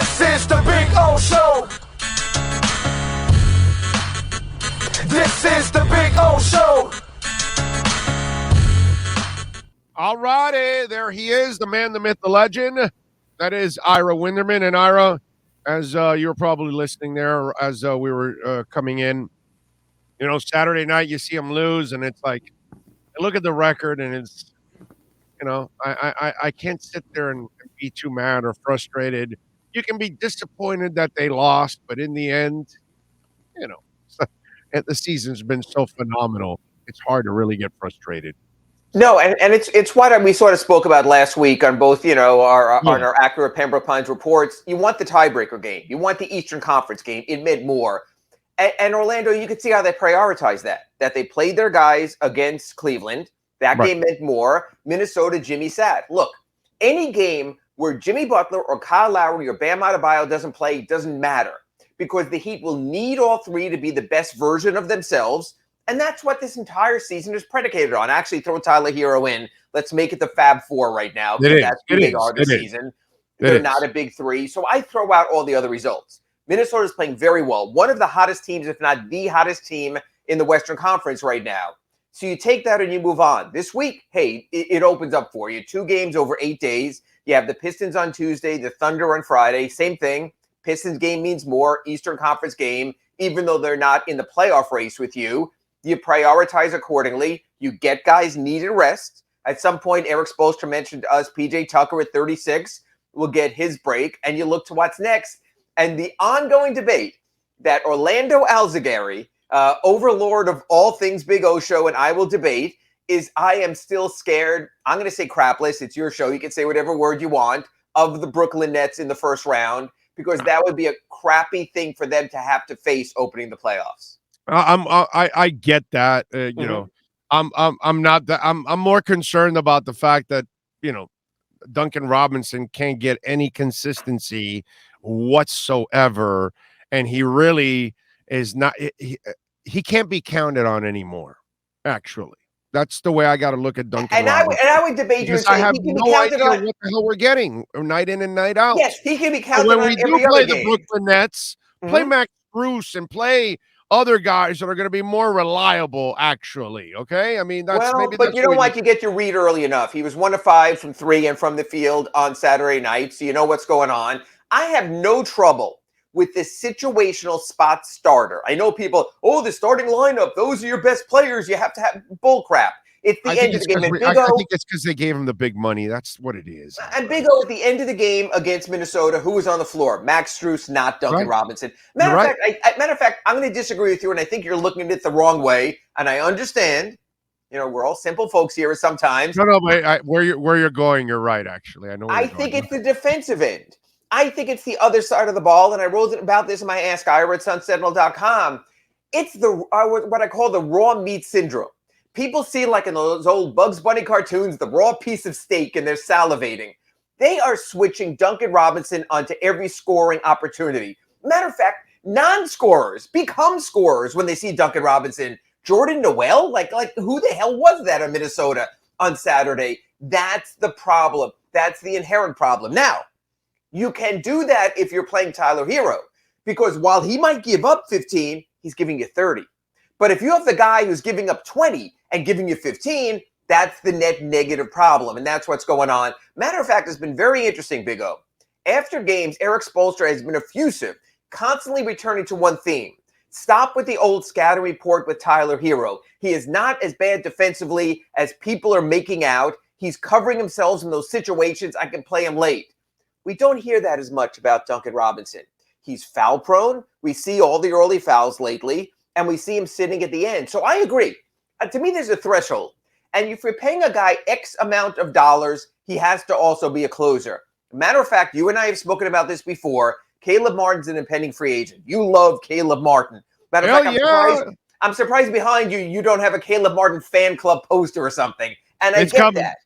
This is the Big O Show. This is the Big O Show. All righty, there he is, the man, the myth, the legend. That is Ira Winderman. And Ira, as you were probably listening there as we were coming in, you know, Saturday night you see him lose, and it's like, I look at the record, and it's, you know, I can't sit there and be too mad or frustrated. You can be disappointed that they lost, but in the end, you know, the season's been so phenomenal. It's hard to really get frustrated. No, and it's what we sort of spoke about last week on both, you know, on our Acura Pembroke Pines reports. You want the tiebreaker game. You want the Eastern Conference game. It meant more. And Orlando, you could see how they prioritized that they played their guys against Cleveland. That game meant more. Minnesota, Jimmy sat. Look, any game where Jimmy Butler or Kyle Lowry or Bam Adebayo doesn't play doesn't matter, because the Heat will need all three to be the best version of themselves. And that's what this entire season is predicated on. Actually, throw Tyler Hero in. Let's make it the Fab Four right now. That's who they are this season. They're not a big three. So I throw out all the other results. Minnesota's playing very well. One of the hottest teams, if not the hottest team in the Western Conference right now. So you take that and you move on. This week, hey, it opens up for you. 2 games over 8 days. You have the Pistons on Tuesday, the Thunder on Friday. Same thing. Pistons game means more. Eastern Conference game, even though they're not in the playoff race with you. You prioritize accordingly. You get guys needed rest. At some point, Eric Spoelstra mentioned to us, PJ Tucker at 36 will get his break, and you look to what's next. And the ongoing debate that Orlando Alzugaray, overlord of all things Big O Show, and I will debate, is I am still scared. I'm going to say crapless. It's your show. You can say whatever word you want, of the Brooklyn Nets in the first round, because that would be a crappy thing for them to have to face opening the playoffs. I get that. You know, I'm not that. I'm more concerned about the fact that, you know, Duncan Robinson can't get any consistency whatsoever, and he really is not. He can't be counted on anymore. Actually, that's the way I got to look at Duncan Robinson. I would debate you and say I have he can no be counted idea on. what the hell we're getting night in and night out. Yes, he can be counted so when on we every do play other the game. Brooklyn Nets, play Max Bruce and play other guys that are going to be more reliable, actually. Okay, I mean that's but you know what? You get your read early enough. He was 1 of 5 from 3 and from the field on Saturday night, so you know what's going on. I have no trouble with this situational spot starter. I know people, the starting lineup, those are your best players. You have to have bull crap. It's the end of the game. And I think it's because they gave him the big money. That's what it is. And Big O at the end of the game against Minnesota, who was on the floor? Max Strus, not Duncan Robinson. Matter of fact, I'm going to disagree with you, and I think you're looking at it the wrong way. And I understand. You know, we're all simple folks here sometimes. No, but where you're going, you're right. Actually, I know. I think it's the defensive end. I think it's the other side of the ball, and I wrote about this in my Ask Ira at SunSentinel.com. It's the what I call the raw meat syndrome. People see, like in those old Bugs Bunny cartoons, the raw piece of steak, and they're salivating. They are switching Duncan Robinson onto every scoring opportunity. Matter of fact, non-scorers become scorers when they see Duncan Robinson. Jordan Noel? Like who the hell was that in Minnesota on Saturday? That's the problem. That's the inherent problem. Now, you can do that if you're playing Tyler Hero, because while he might give up 15, he's giving you 30. But if you have the guy who's giving up 20 and giving you 15, that's the net negative problem, and that's what's going on. Matter of fact, it's been very interesting, Big O. After games, Eric Spoelstra has been effusive, constantly returning to one theme. Stop with the old scatter report with Tyler Hero. He is not as bad defensively as people are making out. He's covering himself in those situations. I can play him late. We don't hear that as much about Duncan Robinson. He's foul prone. We see all the early fouls lately, and we see him sitting at the end. So I agree. To me, there's a threshold. And if you're paying a guy X amount of dollars, he has to also be a closer. Matter of fact, you and I have spoken about this before. Caleb Martin's an impending free agent. You love Caleb Martin. Matter of fact, I'm surprised behind you, you don't have a Caleb Martin fan club poster or something. And I get that.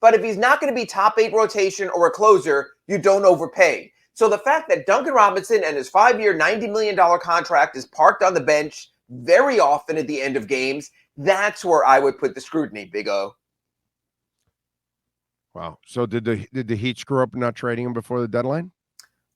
But if he's not going to be top 8 rotation or a closer, you don't overpay. So the fact that Duncan Robinson and his 5-year, $90 million contract is parked on the bench very often at the end of games, that's where I would put the scrutiny, Big O. Wow. So did the Heat screw up not trading him before the deadline?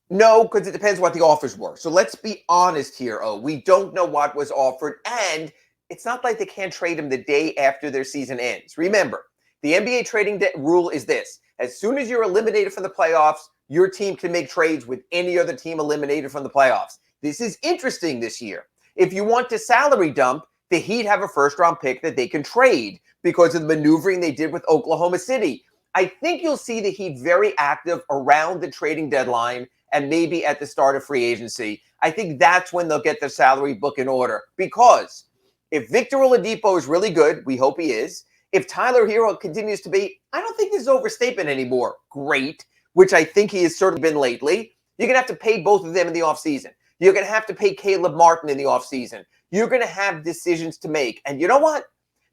No, because it depends what the offers were. So let's be honest here. Oh, we don't know what was offered, and it's not like they can't trade him the day after their season ends. Remember, the NBA trading rule is this: as soon as you're eliminated from the playoffs, your team can make trades with any other team eliminated from the playoffs. This is interesting this year. If you want to salary dump, the Heat have a first-round pick that they can trade because of the maneuvering they did with Oklahoma City. I think you'll see the Heat very active around the trading deadline and maybe at the start of free agency. I think that's when they'll get their salary book in order. Because if Victor Oladipo is really good, we hope he is. If Tyler Hero continues to be, I don't think this is overstatement anymore, great, which I think he has certainly been lately. You're going to have to pay both of them in the offseason. You're going to have to pay Caleb Martin in the offseason. You're going to have decisions to make. And you know what?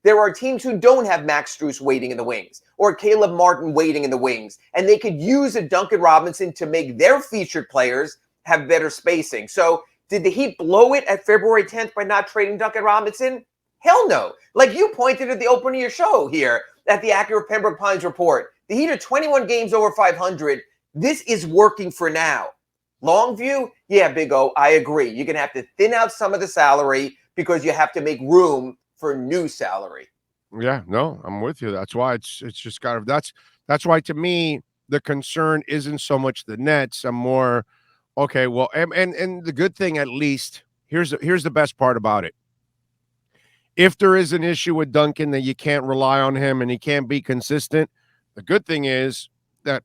There are teams who don't have Max Strus waiting in the wings or Caleb Martin waiting in the wings, and they could use a Duncan Robinson to make their featured players have better spacing. So did the Heat blow it at February 10th by not trading Duncan Robinson? Hell no. Like you pointed at the opening of your show here at the Acura Pembroke Pines report. The Heat are 21 games over 500. This is working for now. Long view? Yeah, Big O, I agree. You're going to have to thin out some of the salary because you have to make room for new salary. Yeah, no, I'm with you. That's why it's just kind of that's why to me the concern isn't so much the Nets. I'm more okay. Well, and the good thing at least here's the best part about it. If there is an issue with Duncan that you can't rely on him and he can't be consistent, the good thing is that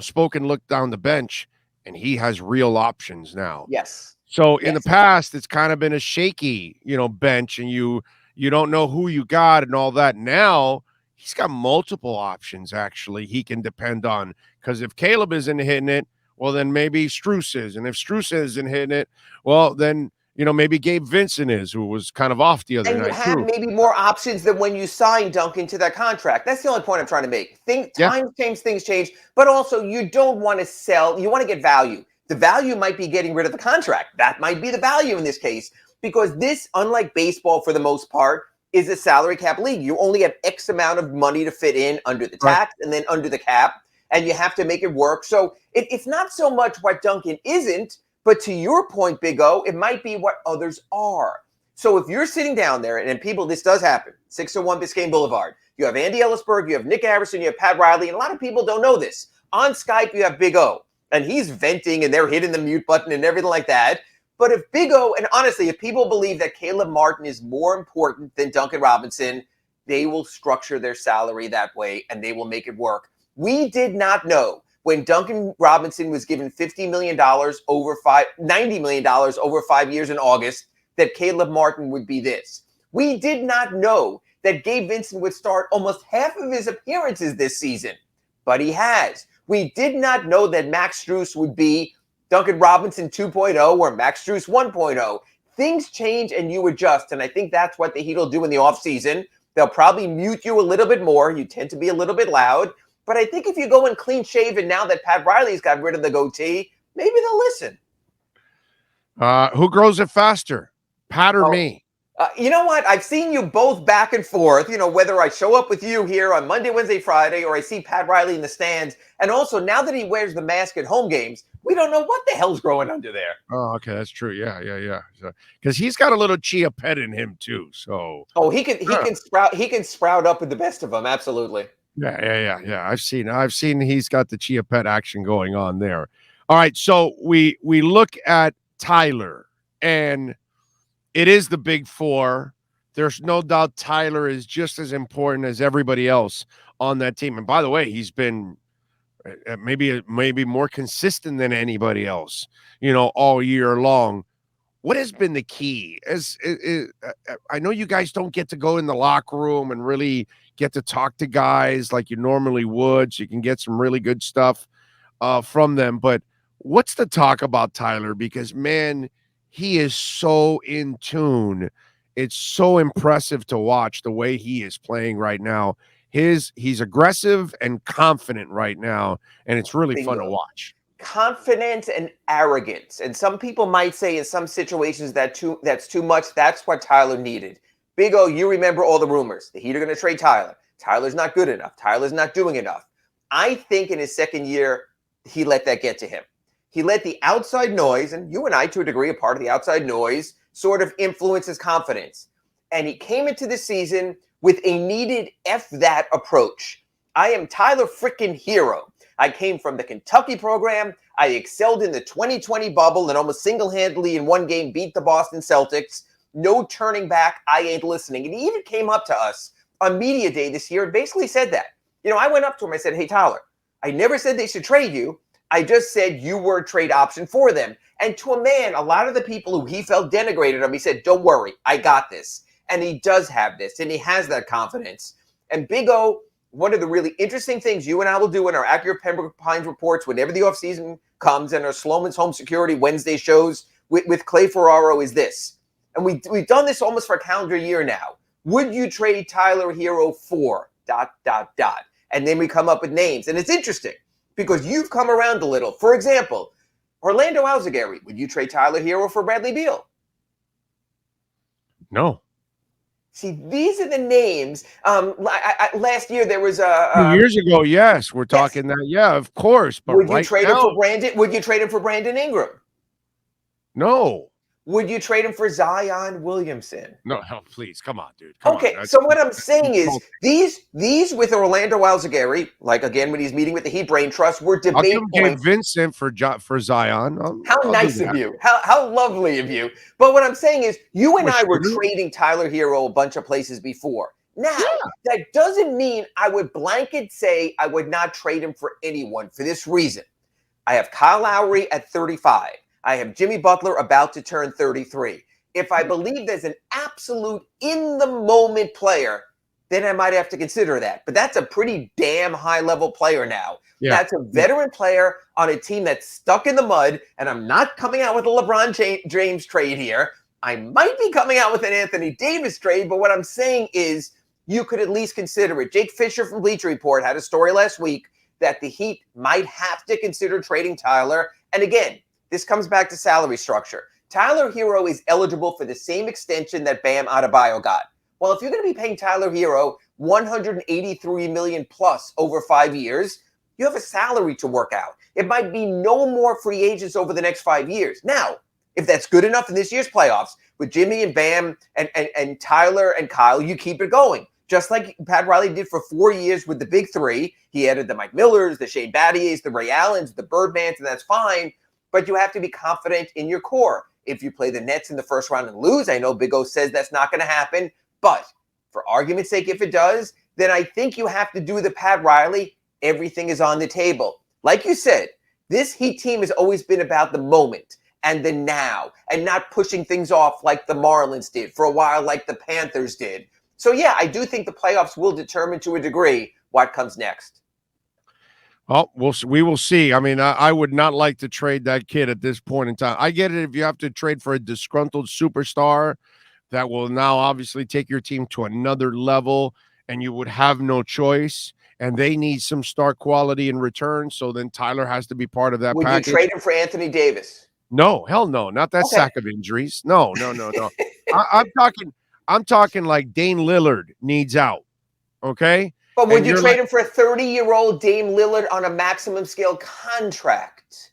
Spoken looked down the bench and he has real options now. Yes. So in the past, it's kind of been a shaky, bench, and you don't know who you got and all that. Now he's got multiple options. Actually, he can depend on, because if Caleb isn't hitting it, well, then maybe Strus is, and if Strus isn't hitting it, well, then maybe Gabe Vincent is, who was kind of off the other and night you have too. maybe more options than when you signed Duncan to that contract. That's the only point I'm trying to make. Times change, things change, but also you don't want to sell. You want to get value. The value might be getting rid of the contract. That might be the value in this case, because this, unlike baseball for the most part, is a salary cap league. You only have X amount of money to fit in under the tax and then under the cap, and you have to make it work. So it's not so much what Duncan isn't, but to your point, Big O, it might be what others are. So if you're sitting down there, and people, this does happen, 601 Biscayne Boulevard, you have Andy Ellisberg, you have Nick Averson, you have Pat Riley, and a lot of people don't know this. On Skype, you have Big O, and he's venting, and they're hitting the mute button and everything like that. But if Big O, and honestly, if people believe that Caleb Martin is more important than Duncan Robinson, they will structure their salary that way, and they will make it work. We did not know when Duncan Robinson was given $50 million over $90 million over 5 years in August, that Caleb Martin would be this. We did not know that Gabe Vincent would start almost half of his appearances this season, but he has. We did not know that Max Strus would be Duncan Robinson 2.0 or Max Strus 1.0. Things change and you adjust, and I think that's what the Heat will do in the offseason. They'll probably mute you a little bit more. You tend to be a little bit loud, but I think if you go in clean shaven now that Pat Riley's got rid of the goatee, maybe they'll listen. Who grows it faster, Pat or me? You know what? I've seen you both back and forth, whether I show up with you here on Monday, Wednesday, Friday, or I see Pat Riley in the stands. And also, now that he wears the mask at home games, we don't know what the hell's growing under there. Oh, okay. That's true. Yeah. Because he's got a little Chia Pet in him too. So he can sprout up with the best of them. Absolutely. Yeah. I've seen he's got the Chia Pet action going on there. All right. So we look at Tyler, and it is the big four. There's no doubt Tyler is just as important as everybody else on that team. And by the way, he's been maybe more consistent than anybody else, all year long. What has been the key? I know you guys don't get to go in the locker room and really get to talk to guys like you normally would, so you can get some really good stuff from them. But what's the talk about Tyler? Because, man, he is so in tune. It's so impressive to watch the way he is playing right now. He's aggressive and confident right now, and it's really fun to watch. Confidence and arrogance. And some people might say in some situations that's too much. That's what Tyler needed. Big O, you remember all the rumors. The Heat are going to trade Tyler. Tyler's not good enough. Tyler's not doing enough. I think in his second year, he let that get to him. He let the outside noise, and you and I, to a degree, a part of the outside noise, sort of influence his confidence. And he came into the season with a needed F that approach. I am Tyler frickin' Hero. I came from the Kentucky program. I excelled in the 2020 bubble and almost single-handedly in one game beat the Boston Celtics. No turning back. I ain't listening. And he even came up to us on media day this year and basically said that. I went up to him. I said, hey, Tyler, I never said they should trade you. I just said you were a trade option for them. And to a man, a lot of the people who he felt denigrated him, he said, don't worry, I got this. And he does have this, and he has that confidence. And Big O, one of the really interesting things you and I will do in our Acura Pembroke Pines reports whenever the offseason comes and our Slomin's Home Security Wednesday shows with Clay Ferraro is this. And we've done this almost for a calendar year now. Would you trade Tyler Hero for ... And then we come up with names. And it's interesting because you've come around a little. For example, Orlando Alzugaray. Would you trade Tyler Hero for Bradley Beal? No. See, these are the names. Last year there was 2 years ago, yes, we're talking that. Yeah, of course. But would you right trade now, him for Brandon? Would you trade him for Brandon Ingram? No. Would you trade him for Zion Williamson? No, hell, please, come on, dude. Come Okay, on. so what I'm saying is these with Orlando Alzugaray, like again when he's meeting with the Heat Brain Trust, were I'll debate give Gabe points. Vincent for Zion. How I'll nice do of that. you. How lovely of you. But what I'm saying is you and I were shooter. trading Tyler Hero a bunch of places before. Now, that doesn't mean I would blanket say I would not trade him for anyone for this reason. I have Kyle Lowry at 35. I have Jimmy Butler about to turn 33. If I believe there's an absolute in-the-moment player, then I might have to consider that. But that's a pretty damn high-level player now. Yeah. That's a veteran player on a team that's stuck in the mud, and I'm not coming out with a LeBron James trade here. I might be coming out with an Anthony Davis trade, but what I'm saying is you could at least consider it. Jake Fisher from Bleacher Report had a story last week that the Heat might have to consider trading Tyler. And again, this comes back to salary structure. Tyler Hero is eligible for the same extension that Bam Adebayo got. Well, if you're going to be paying Tyler Hero $183 million plus over 5 years, you have a salary to work out. It might be no more free agents over the next 5 years. Now, if that's good enough in this year's playoffs, with Jimmy and Bam and Tyler and Kyle, you keep it going. Just like Pat Riley did for 4 years with the big three. He added the Mike Millers, the Shane Battiers, the Ray Allens, the Birdmans, and that's fine. But you have to be confident in your core. If you play the Nets in the first round and lose, I know Big O says that's not going to happen. But for argument's sake, if it does, then I think you have to do the Pat Riley. Everything is on the table. Like you said, this Heat team has always been about the moment and the now and not pushing things off like the Marlins did for a while, like the Panthers did. So, yeah, I do think the playoffs will determine to a degree what comes next. Well, we will see. I mean, I would not like to trade that kid at this point in time. I get it if you have to trade for a disgruntled superstar that will now obviously take your team to another level and you would have no choice and they need some star quality in return. So then Tyler has to be part of that package. Would you trade him for Anthony Davis? No, hell no. Not that sack of injuries. No. I'm talking like Dame Lillard needs out. Okay? But would you trade him for a 30-year-old Dame Lillard on a maximum scale contract?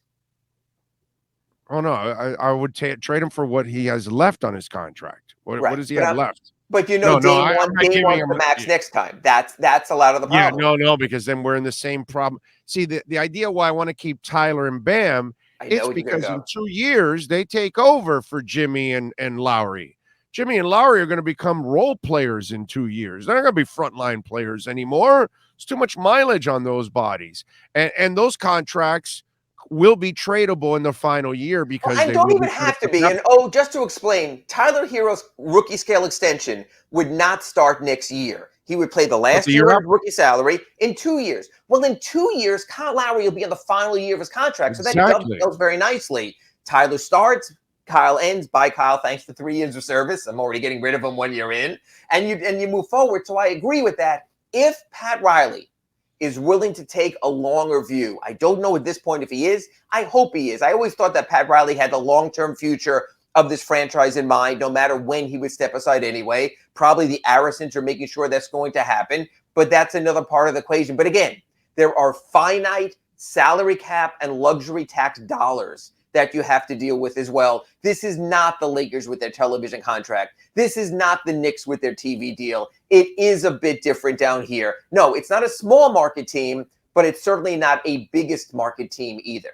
Oh, no. I would trade him for what he has left on his contract. What does he have left? But Dame wants the max next time. That's a lot of the problem. Yeah, no, because then we're in the same problem. See, the idea why I want to keep Tyler and Bam, it's because in 2 years they take over for Jimmy and Lowry. Jimmy and Lowry are going to become role players in 2 years. They're not going to be frontline players anymore. It's too much mileage on those bodies. And those contracts will be tradable in the final year because they don't even have to be. And just to explain, Tyler Hero's rookie scale extension would not start next year. He would play the last year of rookie salary in 2 years. Well, in 2 years, Kyle Lowry will be in the final year of his contract. So that dovetails very nicely. Tyler starts. Kyle ends. Bye, Kyle. Thanks for 3 years of service. I'm already getting rid of him 1 year in. And you move forward. So I agree with that. If Pat Riley is willing to take a longer view, I don't know at this point if he is. I hope he is. I always thought that Pat Riley had the long-term future of this franchise in mind, no matter when he would step aside anyway. Probably the Arisons are making sure that's going to happen. But that's another part of the equation. But again, There are finite salary cap and luxury tax dollars that you have to deal with as well. This is not the Lakers with their television contract. This is not the Knicks with their TV deal. It is a bit different down here. No, it's not a small market team, but it's certainly not a biggest market team either.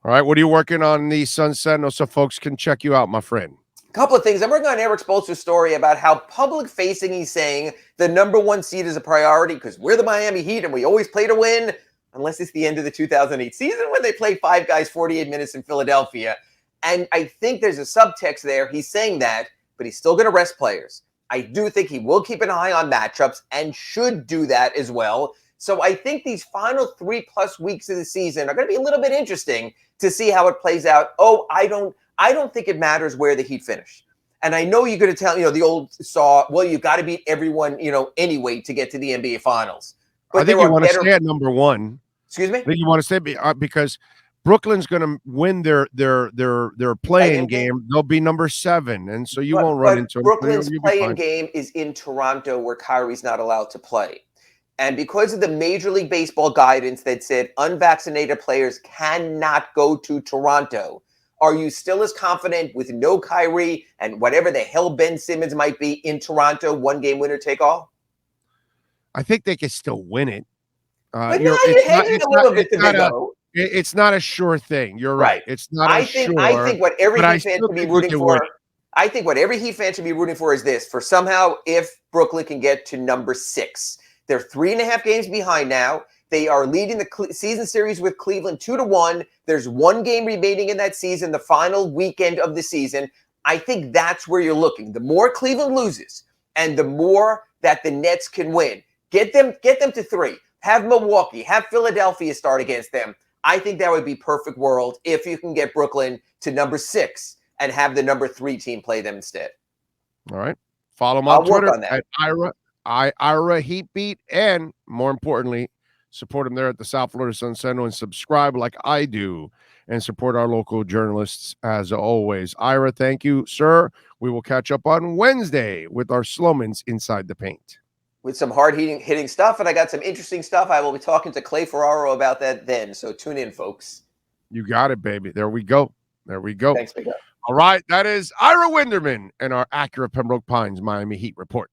All right, what are you working on the Sun Sentinel so folks can check you out, my friend? A couple of things. I'm working on Eric Spoelstra's story about how public-facing he's saying the number one seed is a priority because we're the Miami Heat and we always play to win, unless it's the end of the 2008 season when they play 5 guys 48 minutes in Philadelphia. And I think there's a subtext there. He's saying that, but he's still going to rest players. I do think he will keep an eye on matchups and should do that as well. So I think these final 3+ weeks of the season are going to be a little bit interesting to see how it plays out. Oh, I don't think it matters where the Heat finish. And I know you're going to tell, the old saw, well, you got to beat everyone, anyway to get to the NBA Finals. But I think you want to stay at number one. Excuse me? I think you want to stay because Brooklyn's going to win their play-in game. They'll be number 7, and so you won't run into Brooklyn's play-in game is in Toronto, where Kyrie's not allowed to play. And because of the Major League Baseball guidance that said unvaccinated players cannot go to Toronto, are you still as confident with no Kyrie and whatever the hell Ben Simmons might be in Toronto, 1-game winner take all? I think they can still win it. But now you're hedging a little bit to me, though. It's not a sure thing. You're right. It's not I think what every Heat fan should be rooting for. I think what every Heat fan should be rooting for is this: for somehow if Brooklyn can get to number 6, they're 3.5 games behind now. They are leading the season series with Cleveland 2-1. There's 1 game remaining in that season, the final weekend of the season. I think that's where you're looking. The more Cleveland loses, and the more that the Nets can win, get them to 3. Have Milwaukee, have Philadelphia start against them. I think that would be perfect world if you can get Brooklyn to number 6 and have the number 3 team play them instead. All right. Follow them on Twitter at Ira Heatbeat, and more importantly, support them there at the South Florida Sun Sentinel and subscribe like I do and support our local journalists as always. Ira, thank you, sir. We will catch up on Wednesday with our Slomins Inside the Paint. With some hard-hitting stuff, and I got some interesting stuff. I will be talking to Clay Ferraro about that then, so tune in, folks. You got it, baby. There we go. Thanks, big guy. All right, that is Ira Winderman and our Acura Pembroke Pines Miami Heat report.